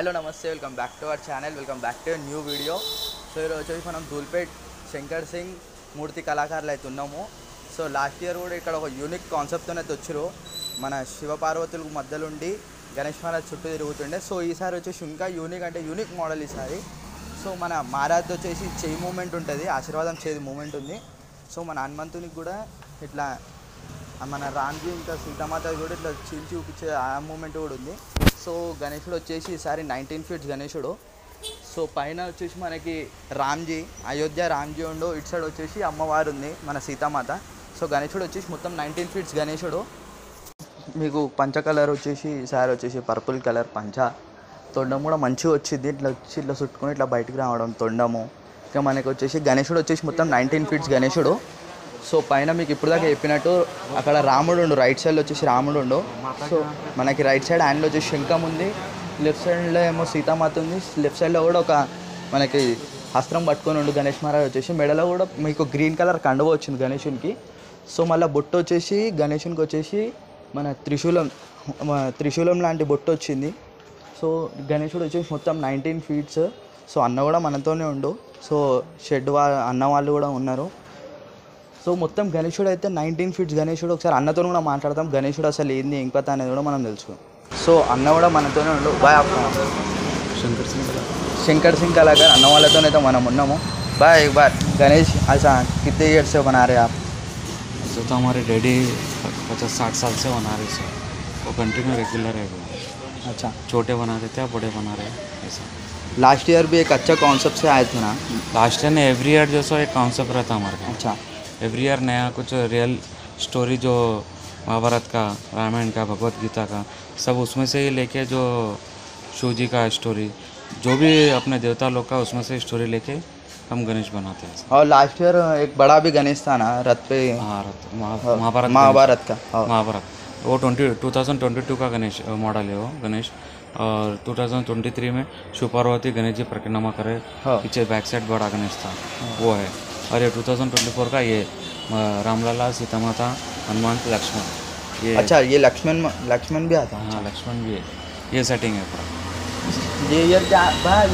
Hello నమస్తే welcome back to our channel welcome back to new video. So ఈరోజు వచ్చేసి మనం ధూల్పేట్ శంకర్ సింగ్ మూర్తి కళాకారులు అయితే ఉన్నాము. సో లాస్ట్ ఇయర్ కూడా ఇక్కడ ఒక యూనిక్ కాన్సెప్ట్తో అయితే వచ్చారు. మన శివపార్వతులకు మధ్యలో ఉండి గణేష్ మహారాజ్ చుట్టూ తిరుగుతుండే. సో ఈసారి వచ్చేసి ఇంకా యూనిక్ అంటే యూనిక్ మోడల్ ఈసారి. సో మన మహారాజ్ వచ్చేసి చేయి మూమెంట్ ఉంటుంది, ఆశీర్వాదం చేయి మూమెంట్ ఉంది. సో మన హనుమంతునికి కూడా ఇట్లా మన రామ్జీ ఇంకా సీతామాత కూడా ఇట్లా చీల్చి చూపించే ఆ మూమెంట్ కూడా ఉంది. సో గణేశుడు వచ్చేసి ఈసారి 19 ఫీట్స్ గణేశుడు. సో పైన వచ్చేసి మనకి రామ్జీ, అయోధ్య రామ్జీ ఉండు, ఇటు సైడ్ వచ్చేసి అమ్మవారు ఉంది మన సీతామాత. సో గణేశుడు వచ్చేసి మొత్తం 19 ఫీట్స్ గణేశుడు. మీకు పంచ కలర్ వచ్చేసి ఈసారి వచ్చేసి పర్పుల్ కలర్ పంచ. తొండం కూడా మంచిగా వచ్చింది, ఇట్లా వచ్చి ఇట్లా చుట్టుకొని ఇట్లా బయటకు రావడం తొండము. ఇంకా మనకి వచ్చేసి గణేశుడు వచ్చేసి మొత్తం 19 ఫీట్స్ గణేశుడు. సో పైన మీకు ఇప్పుడు దాకా చెప్పినట్టు అక్కడ రాముడు ఉండు, రైట్ సైడ్లో వచ్చేసి రాముడు ఉండు. సో మనకి రైట్ సైడ్ హ్యాండ్లో వచ్చేసి శంఖం ఉంది, లెఫ్ట్ సైడ్లో ఏమో సీతామాత ఉంది. లెఫ్ట్ సైడ్లో కూడా ఒక మనకి అస్త్రం పట్టుకొని ఉండు గణేష్ మహారాజ్ వచ్చేసి. మెడలో కూడా మీకు గ్రీన్ కలర్ కండువ వచ్చింది గణేషునికి. సో మళ్ళీ బొట్టు వచ్చేసి గణేషునికి వచ్చేసి మన త్రిశూలం లాంటి బొట్టు వచ్చింది. సో గణేశుడు వచ్చేసి మొత్తం 19 ఫీట్స్. సో అన్న కూడా మనతోనే ఉండు. సో షెడ్ అన్న వాళ్ళు కూడా ఉన్నారు. సో మొత్తం గణేశుడు అయితే 19 ఫీట్స్ గణేశుడు. ఒకసారి అన్నతో కూడా మాట్లాడతాం, గణేశుడు అసలు ఏంది ఇంకత అనేది కూడా మనం తెలుసుకుందాం. సో అన్న కూడా మనతోనే ఉండు. బాయ్ శంకర్ సింగ్ కళాకారు అన్న వాళ్ళతోనైతే మనం ఉన్నాము. बाय एक बार गणेश अच्छा कितने ईयर से बना रहे आप? तो हमारे डैडी 50-60 साल से बना रहे सर, वो कंटिन्यू रेगुलर है वो. अच्छा, छोटे बना रहे थे, आप बड़े बना रहे ऐसा. लास्ट ईयर भी एक अच्छा कॉन्सेप्ट से आए थे ना? लास्ट ईयर ने एवरी ईयर जो सो एक कॉन्सेप्ट रहता हमारे का. अच्छा, एवरी ईयर नया कुछ रियल स्टोरी जो महाभारत का, रामायण का, भगवत गीता का सब उसमें से ही लेके जो शिव जी का स्टोरी जो भी अपने देवता लोग का उसमें से स्टोरी लेके हम गणेश बनाते हैं. और लास्ट ईयर एक बड़ा भी गणेश था ना रथ पे? महाभारत का महाभारत वो 2022 का गणेश मॉडल है वो गणेश. और 2023 में शिव पार्वती गणेश जी परिक्रमा करे, पीछे बैक साइड बड़ा गणेश था वो है. और ये 2024 का ये रामलला, सीता माता, हनुमान, लक्ष्मण. ये अच्छा, ये लक्ष्मण भी आता है? हाँ लक्ष्मण भी है. ये सेटिंग है पूरा. ये ईयर क्या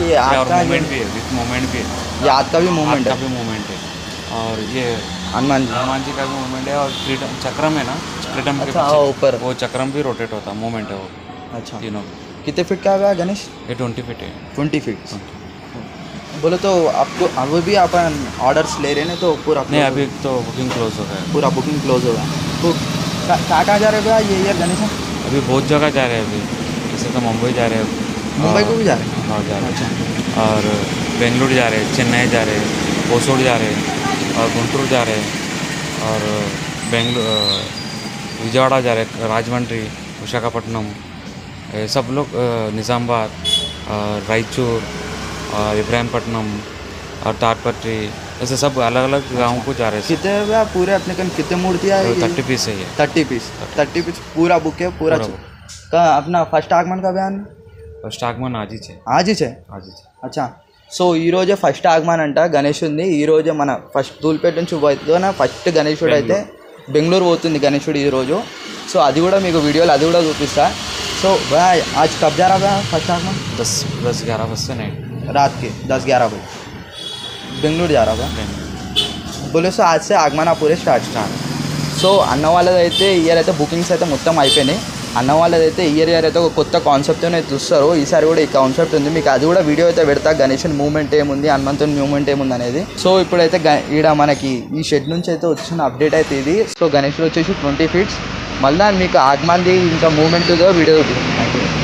ये और मूवमेंट भी है, विथ मूवमेंट भी है. ये हाथ का भी मूवमेंट है? भी मूवमेंट है. और ये हनुमान जी का भी मूवमेंट है. और चक्रम है ना, चक्रम के ऊपर वो चक्रम भी रोटेट होता है, मूवमेंट है वो. अच्छा, तीनों. कितने फीट का है गणेश? ये 20 फीट है. 20 फीट बोलो तो आपको अभी भी अपन ऑर्डर्स ले रहे हैं तो पूरा? नहीं, अभी तो बुकिंग क्लोज हो गया है. पूरा बुकिंग क्लोज होगा. तो कहाँ जा रहे भैया ये ईयर गणेश? अभी बहुत जगह जा रहे हैं. अभी जैसे तो मुंबई जा रहे हैं. मुंबई को भी जा रहे हैं? हाँ जा रहे हैं. और बेंगलुरु जा रहे हैं, चेन्नई जा रहे हैं, ओसोड़ जा रहे हैं, और गुंटूर जा रहे हैं, और विजयवाड़ा जा रहे हैं, राजमंड्री, विशाखापट्टनम, सब लोग निज़ामाबाद, रायचूर, और इब्राहिमपट्टनम, और तारपट्टी, ऐसे सब अलग अलग गाँव को जा रहे हैं. कितने भैया पूरे अपने कन कितने मूर्तियाँ? 30 पीस है ये. 30 पीस पूरा बुक है पूरा. का अपना फर्स्ट आगमन का बयान? ఫస్ట్ ఆగమన్ ఆజిచే. అచ్చా. సో ఈరోజే ఫస్ట్ ఆగమన్ అంట గణేశుడిని. ఈరోజే మన ఫస్ట్ ధూల్పేట నుంచి పోతున్న ఫస్ట్ గణేశుడు అయితే బెంగళూరు పోతుంది గణేశుడు ఈరోజు. సో అది కూడా మీకు వీడియోలో అది కూడా చూపిస్తా. సో भाई आज कब जा रहा है फर्स्ट आगमन? 10-11 बजे से नाइट रात के 10-11 बजे బెంగళూరు जा रहा है. बोले సో आज से आगमन पूरे స్టార్ట్. సో అన్న వాళ్ళది అయితే ఇయర్ అయితే బుకింగ్స్ అయితే మొత్తం అయిపోయినాయి. అన్న వాళ్ళదైతే ఇయర్ అయితే ఒక కొత్త కాన్సెప్ట్తోనే చూస్తారు. ఈసారి కూడా ఈ కాన్సెప్ట్ ఉంది, మీకు అది కూడా వీడియో అయితే పెడతా. గణేశుని మూవ్మెంట్ ఏముంది, హనుమంతుని మూవ్మెంట్ ఏముంది అనేది. సో ఇప్పుడైతే ఈడ మనకి ఈ షెడ్ నుంచి అయితే వచ్చిన అప్డేట్ అయితే ఇది. సో గణేశుడు వచ్చేసి 20 ఫీట్స్. మళ్ళీ మీకు ఆగమంది ఇంకా మూవ్మెంట్ వీడియో చూపిస్తాను.